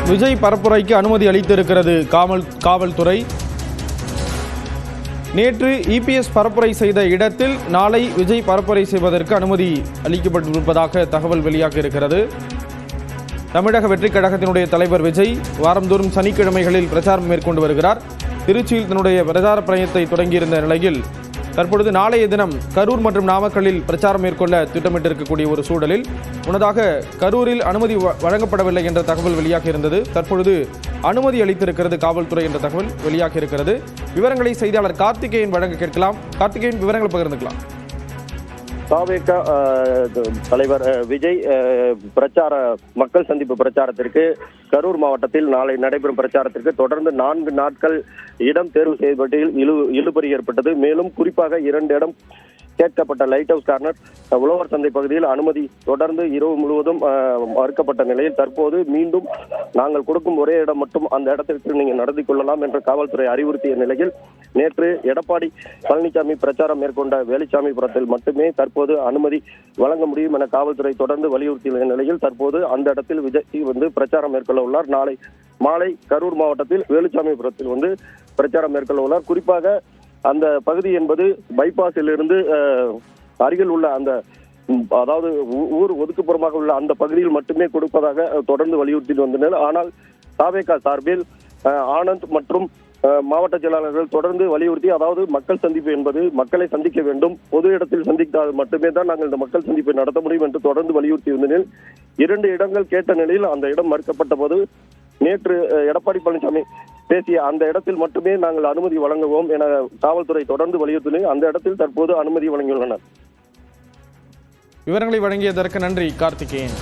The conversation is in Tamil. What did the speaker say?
விஜய் பரப்புரைக்கு அனுமதி அளித்திருக்கிறது காவல்துறை. நேற்று இபிஎஸ் பரப்புரை செய்த இடத்தில் நாளை விஜய் பரப்புரை செய்வதற்கு அனுமதி அளிக்கப்பட்டிருப்பதாக தகவல் வெளியாக இருக்கிறது. தமிழக வெற்றிக் கழகத்தினுடைய தலைவர் விஜய் வாரந்தோறும் சனிக்கிழமைகளில் பிரச்சாரம் மேற்கொண்டு வருகிறார். திருச்சியில் தன்னுடைய பிரச்சார பயணத்தை தொடங்கியிருந்த நிலையில் தற்பொழுது நாளைய தினம் கரூர் மற்றும் நாமக்கல்லில் பிரச்சாரம் மேற்கொள்ள திட்டமிட்டிருக்கக்கூடிய ஒரு சூழலில் முன்னதாக கரூரில் அனுமதி வழங்கப்படவில்லை என்ற தகவல் வெளியாக இருந்தது. தற்பொழுது அனுமதி அளித்திருக்கிறது காவல்துறை என்ற தகவல் வெளியாக இருக்கிறது. விவரங்களை செய்தியாளர் கார்த்திகேயன் வழங்க கேட்கலாம். கார்த்திகேயன், விவரங்களை பகிர்ந்துக்கலாம். தாவேக தலைவர் விஜய் மக்கள் சந்திப்பு பிரச்சாரத்திற்கு கரூர் மாவட்டத்தில் நாளை நடைபெறும் பிரச்சாரத்திற்கு தொடர்ந்து 4 நாட்கள் இடம் தேர்வு செய்யப்பட்டு இழுபறி ஏற்பட்டது. மேலும் குறிப்பாக 2 இடம் கேட்கப்பட்ட லைட் ஹவுஸ் கார்னர் உழவர் சந்தை பகுதியில் அனுமதி தொடர்ந்து இரவு முழுவதும் மறுக்கப்பட்ட நிலையில் தற்போது மீண்டும் நாங்கள் கொடுக்கும் ஒரே இடம் மட்டும் அந்த இடத்திற்கு நீங்கள் நடந்து கொள்ளலாம் என்று காவல்துறை அறிவுறுத்திய நிலையில் நேற்று எடப்பாடி பழனிசாமி பிரச்சாரம் மேற்கொண்ட வேலுச்சாமிபுரத்தில் மட்டுமே தற்போது அனுமதி வழங்க முடியும் என காவல்துறை தொடர்ந்து வலியுறுத்திய நிலையில் தற்போது அந்த இடத்தில் விஜய் பிரச்சாரம் மேற்கொள்ள உள்ளார். நாளை மாலை கரூர் மாவட்டத்தில் வேலுச்சாமிபுரத்தில் பிரச்சாரம் மேற்கொள்ள உள்ளார். குறிப்பாக அந்த பகுதி என்பது பைபாஸில் இருந்து அருகில் உள்ள அந்த அதாவது ஊர் ஒதுக்குப்புறமாக உள்ள அந்த பகுதியில் மட்டுமே கொடுப்பதாக தொடர்ந்து வலியுறுத்தி வந்தனர். ஆனால் தாவேகா சார்பில் ஆனந்த் மற்றும் மாவட்ட செயலாளர்கள் தொடர்ந்து வலியுறுத்தி, அதாவது மக்கள் சந்திப்பு என்பது மக்களை சந்திக்க வேண்டும், பொது இடத்தில் சந்தித்தால் மட்டுமே தான் நாங்கள் இந்த மக்கள் சந்திப்பை நடத்த முடியும் என்று தொடர்ந்து வலியுறுத்தி வந்தனில் 2 இடங்கள் கேட்ட நிலையில் அந்த இடம் மறுக்கப்பட்ட போது நேற்று எடப்பாடி பழனிசாமி பேசிய அந்த இடத்தில் மட்டுமே நாங்கள் அனுமதி வழங்குவோம் என காவல்துறை தொடர்ந்து வலியுறுத்தினர். அந்த இடத்தில் தற்போது அனுமதி வழங்கியுள்ளனர். விவரங்களை வழங்கியதற்கு நன்றி கார்த்திகேயன்.